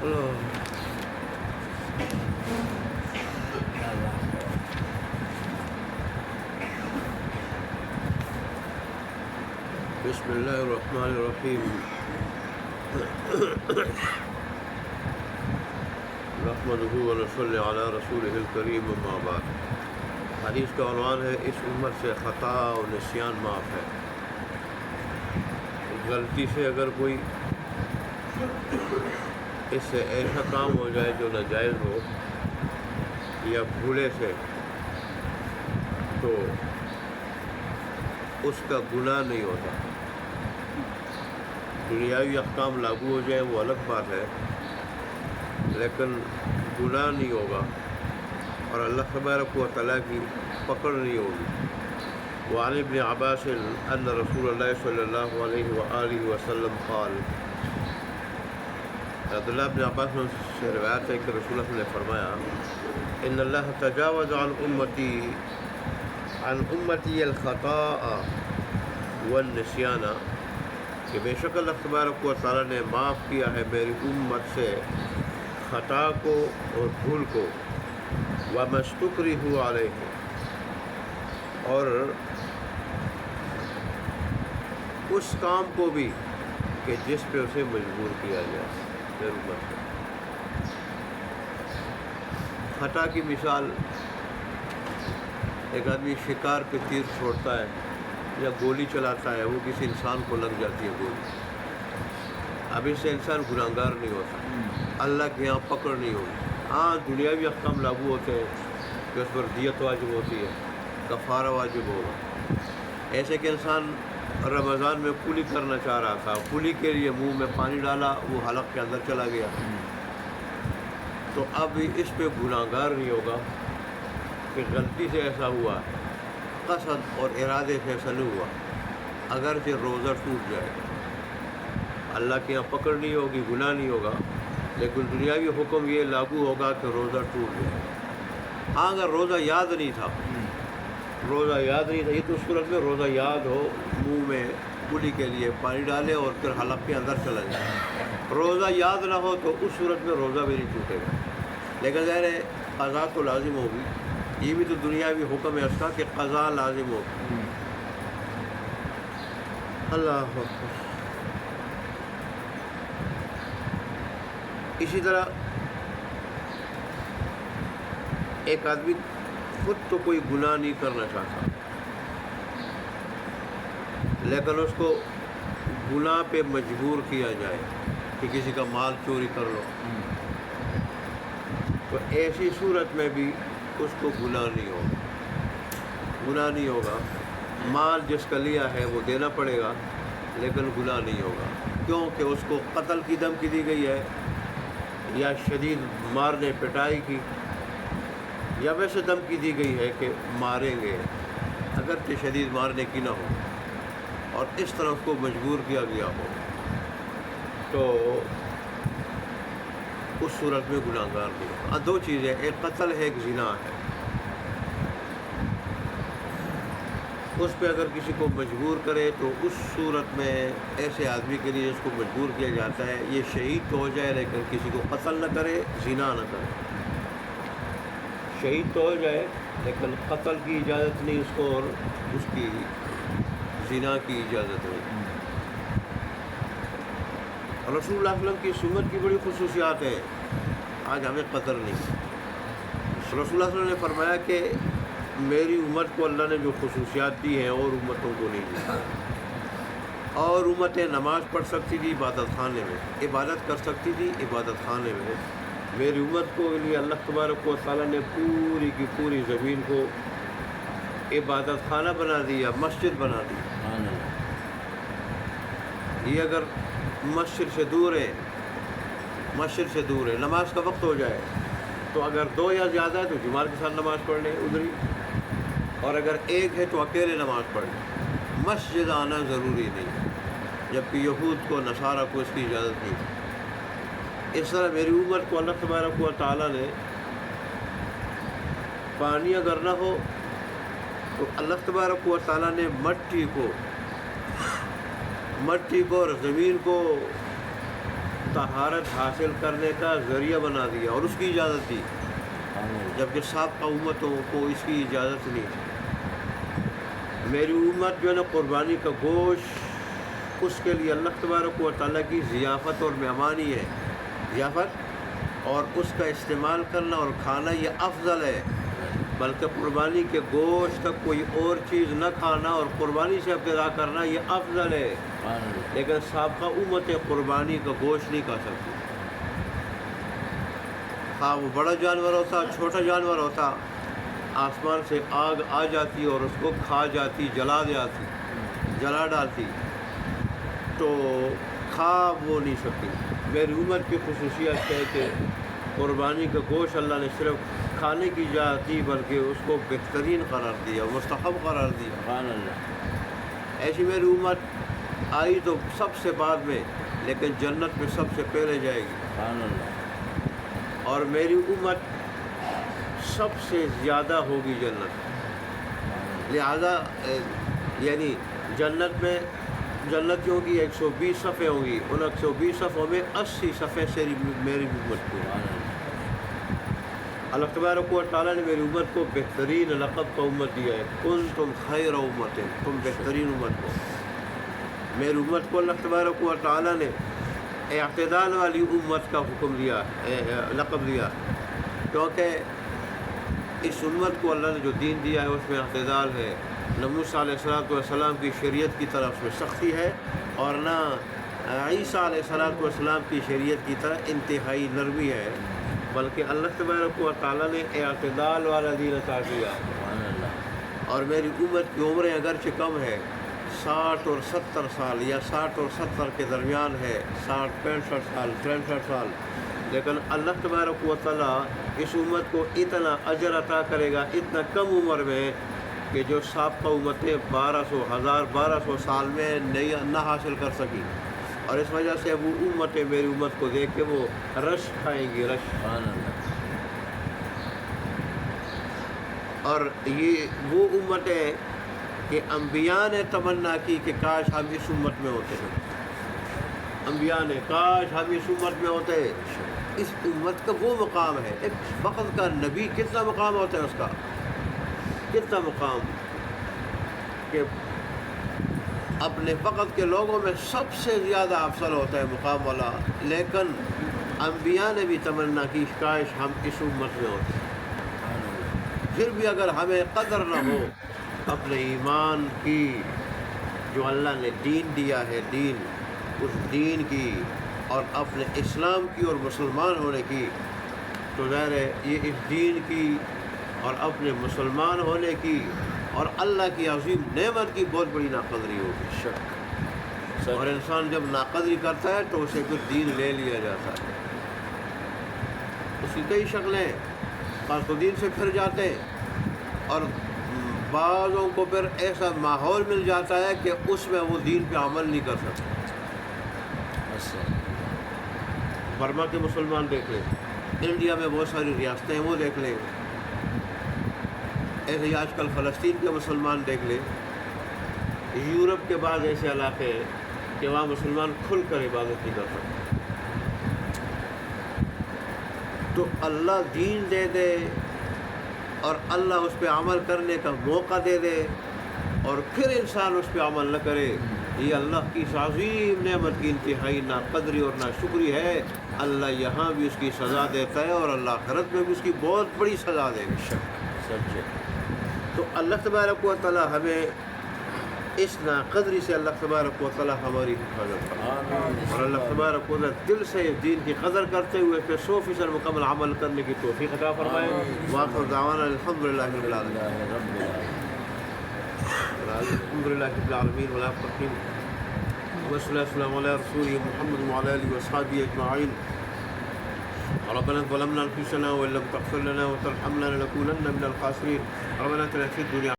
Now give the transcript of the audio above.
بسم اللہ الرحمن الرحیم نحمدہ ونصلی علی رسولہ الکریم اما بعد۔ حدیث کا عنوان ہے اس امت سے خطا و نسیان معاف ہے۔ غلطی سے اگر کوئی اس سے ایسا کام ہو جائے جو ناجائز ہو یا بھولے سے، تو اس کا گناہ نہیں ہوتا۔ دنیاوی احکام لاگو ہو جائے وہ الگ بات ہے، لیکن گناہ نہیں ہوگا اور اللہ تبارک و تعالیٰ کی پکڑ نہیں ہوگی۔ وعن ابن عباس ان رسول اللہ صلی اللہ علیہ وآلہ وسلم قال، عبداللہ ابن عباس سے روایت ہے کہ رسول اللہ نے فرمایا، ان اللہ تجاوز عن امتی الخطاء والنسیان، کہ بے شک اللہ تبارک و تعالیٰ نے معاف کیا ہے میری امت سے خطا کو اور بھول کو، وما استکرہوا علیہ، اور اس کام کو بھی کہ جس پہ اسے مجبور کیا جائے میری امت سے۔ خطا کی مثال، ایک آدمی شکار پہ تیر چھوڑتا ہے یا گولی چلاتا ہے، وہ کسی انسان کو لگ جاتی ہے گولی، اب اس سے انسان گناہگار نہیں ہوتا، اللہ کے یہاں پکڑ نہیں ہوگی۔ ہاں دنیاوی احکام لاگو ہوتے ہیں کہ اس پر دیت واجب ہوتی ہے، کفارہ واجب ہوگا۔ ایسے کہ انسان رمضان میں کلی کرنا چاہ رہا تھا، کلی کے لیے منہ میں پانی ڈالا، وہ حلق کے اندر چلا گیا، تو اب اس پہ گناہگار نہیں ہوگا کہ غلطی سے ایسا ہوا، قصد اور ارادے سے ایسا نہیں ہوا، اگرچہ روزہ ٹوٹ جائے، اللہ کے یہاں پکڑ نہیں ہوگی، گناہ نہیں ہوگا، لیکن دنیاوی حکم یہ لاگو ہوگا کہ روزہ ٹوٹ جائے۔ ہاں اگر روزہ یاد نہیں تھا، یہ تو اس صورت میں روزہ یاد ہو، منہ میں کلی کے لیے پانی ڈالے اور پھر حلق کے اندر چلا جائے۔ روزہ یاد نہ ہو تو اس صورت میں روزہ بھی نہیں ٹوٹے گا، لیکن ظاہر ہے قضا تو لازم ہوگی، یہ بھی تو دنیاوی حکم ہے اس کا کہ قضا لازم ہوگی۔ اللہ اکبر۔ اسی طرح ایک آدمی خود تو کوئی گناہ نہیں کرنا چاہتا، لیکن اس کو گناہ پہ مجبور کیا جائے کہ کسی کا مال چوری کر لو، تو ایسی صورت میں بھی اس کو گناہ نہیں ہوگا۔ مال جس کا لیا ہے وہ دینا پڑے گا، لیکن گناہ نہیں ہوگا، کیونکہ اس کو قتل کی دھمکی دی گئی ہے، یا شدید مارنے پٹائی کی، یا ویسے دھمکی دی گئی ہے کہ ماریں گے، اگرچہ شدید مارنے کی نہ ہو، اور اس طرح اس کو مجبور کیا گیا ہو، تو اس صورت میں گناہگار نہیں ہوگا۔ دو چیزیں، ایک قتل ہے، ایک زنا ہے، اس پہ اگر کسی کو مجبور کرے تو اس صورت میں ایسے آدمی کے لیے جس کو مجبور کیا جاتا ہے یہ شہید تو ہو جائے، لیکن کسی کو قتل نہ کرے، زنا نہ کرے۔ شہید تو ہو جائے لیکن قتل کی اجازت نہیں اس کو، اور اس کی زنا کی اجازت نہیں۔ رسول اللہ علیہ وسلم کی سنت کی بڑی خصوصیات ہیں، آج ہمیں قدر نہیں۔ رسول اللہ علیہ وسلم نے فرمایا کہ میری امت کو اللہ نے جو خصوصیات دی ہیں اور امتوں کو نہیں دی۔ اور امتیں نماز پڑھ سکتی تھی عبادت خانے میں، عبادت کر سکتی تھی عبادت خانے میں، میری امت کو لیے اللہ تبارک و تعالیٰ نے پوری کی پوری زمین کو عبادت خانہ بنا دیا، مسجد بنا دی۔ یہ اگر مسجد سے دور ہے، نماز کا وقت ہو جائے تو اگر دو یا زیادہ ہے تو جماعت کے ساتھ نماز پڑھ لیں ادھر ہی، اور اگر ایک ہے تو اکیلے نماز پڑھ لیں، مسجد آنا ضروری نہیں، جبکہ یہود کو نصارہ کو اس کی اجازت نہیں تھی۔ اس طرح میری امت کو اللہ تبارک و تعالیٰ نے پانی اگر نہ ہو تو اللہ تبارک و تعالیٰ نے مٹی کو اور زمین کو طہارت حاصل کرنے کا ذریعہ بنا دیا اور اس کی اجازت دی، جبکہ سابقہ امتوں کو اس کی اجازت نہیں تھی۔ میری امت جو ہے نا قربانی کا گوشت اس کے لیے اللہ تبارک و تعالیٰ کی ضیافت اور مہمانی ہے، ضیافت اور اس کا استعمال کرنا اور کھانا یہ افضل ہے، بلکہ قربانی کے گوشت کا کوئی اور چیز نہ کھانا اور قربانی سے ابتدا کرنا یہ افضل ہے، لیکن سابقہ امتیں قربانی کا گوشت نہیں کھا سکتی، ہاں وہ بڑا جانور ہوتا چھوٹا جانور ہوتا، آسمان سے آگ آ جاتی اور اس کو کھا جاتی، جلا ڈالتی، تو کھا وہ نہیں سکتی۔ میری امت کی خصوصیت ہے کہ قربانی کا گوشت اللہ نے صرف کھانے کی اجازت دی، بلکہ اس کو بہترین قرار دیا، مستحب قرار دیا۔ سبحان اللہ۔ ایسی میری امت آئی تو سب سے بعد میں، لیکن جنت میں سب سے پہلے جائے گی، سبحان اللہ۔ اور میری امت سب سے زیادہ ہوگی جنت، لہذا یعنی جنت میں جنتیوں کی 120 صفیں ہوں گی، ان 120 صفوں میں 80 صفیں سے میری امت کو۔ اللہ تبارک و تعالیٰ نے میری امت کو بہترین لقب کا امت دیا ہے، کنتم خیر امت، تم بہترین امت ہو۔ میری امت کو اللہ تبارک و تعالیٰ نے اعتدال والی امت کا حکم دیا، لقب دیا، کیونکہ اس امت کو اللہ نے جو دین دیا ہے اس میں اعتدال ہے، نہ موسیٰ علیہ السلام کی شریعت کی طرف میں سختی ہے اور نہ عیسیٰ علیہ السلام کی شریعت کی طرح انتہائی نرمی ہے، بلکہ اللہ تبارک و تعالیٰ نے اعتدال والا دین عطا کیا۔ اور میری امت کی عمریں اگرچہ کم ہے، 60 اور 70 سال یا 60 اور 70 کے درمیان ہے، 60 65 سال 63 سال، لیکن اللہ تبارک و تعالیٰ اس امت کو اتنا اجر عطا کرے گا اتنا کم عمر میں کہ جو سابقہ امتیں 1200 سال میں نہ حاصل کر سکی، اور اس وجہ سے وہ امتیں میری امت کو دیکھ کے وہ رش کھائیں گی، رش۔ اور یہ وہ امتیں کہ انبیاء نے تمنا کی کہ کاش ہم اس امت میں ہوتے ہیں، انبیاء نے کاش ہم اس امت میں ہوتے۔ اس امت کا وہ مقام ہے، ایک وقت کا نبی کتنا مقام ہوتا ہے، اس کا کتنا مقام کہ اپنے وقت کے لوگوں میں سب سے زیادہ افضل ہوتا ہے مقام والا، لیکن انبیاء نے بھی تمنا کی کاش ہم اس امت میں ہوتے۔ پھر بھی اگر ہمیں قدر نہ ہو اپنے ایمان کی جو اللہ نے دین دیا ہے، دین، اس دین کی اور اپنے اسلام کی اور مسلمان ہونے کی، تو ظاہر ہے یہ اس دین کی اور اپنے مسلمان ہونے کی اور اللہ کی عظیم نعمت کی بہت بڑی ناقدری ہوگی۔ اور انسان جب ناقدری کرتا ہے تو اسے پھر دین لے لیا جاتا ہے، اس کی کئی شکلیں، بعض کو دین سے پھر جاتے ہیں اور بعضوں کو پھر ایسا ماحول مل جاتا ہے کہ اس میں وہ دین پہ عمل نہیں کر سکتے۔ برما کے مسلمان دیکھ لیں، انڈیا میں بہت ساری ریاستیں ہیں وہ دیکھ لیں، ایسے ہی آج کل فلسطین کے مسلمان دیکھ لیں، یورپ کے بعد ایسے علاقے ہیں کہ وہاں مسلمان کھل کر عبادت نہیں کر سکتے۔ تو اللہ دین دے دے اور اللہ اس پہ عمل کرنے کا موقع دے دے اور پھر انسان اس پہ عمل نہ کرے، یہ اللہ کی عظیم نعمت کی انتہائی ناقدری اور ناشکری ہے۔ اللہ یہاں بھی اس کی سزا دیتا ہے اور اللہ آخرت میں بھی اس کی بہت بڑی سزا دے گا۔ تو اللہ تبارک و تعالیٰ ہمیں اس ناقدری سے اللہ تبارک و تعالیٰ ہماری حفاظت فرمائے، اور اللہ تبارک و تعالیٰ دل سے اس دین کی قدر کرتے ہوئے پہ 100% مکمل عمل کرنے کی توفیق عطا فرمائے۔ وآخر دعوانا الحمدللہ رب العالمین والعاقبۃ والسلام علی رسول محمد وعلی آلہ وصحبہ اجمعین۔ ربنا ظلمنا انفسنا وان لم تغفر لنا وترحمنا لنكونن من الخاسرين۔ ربنا اتنا في الدنيا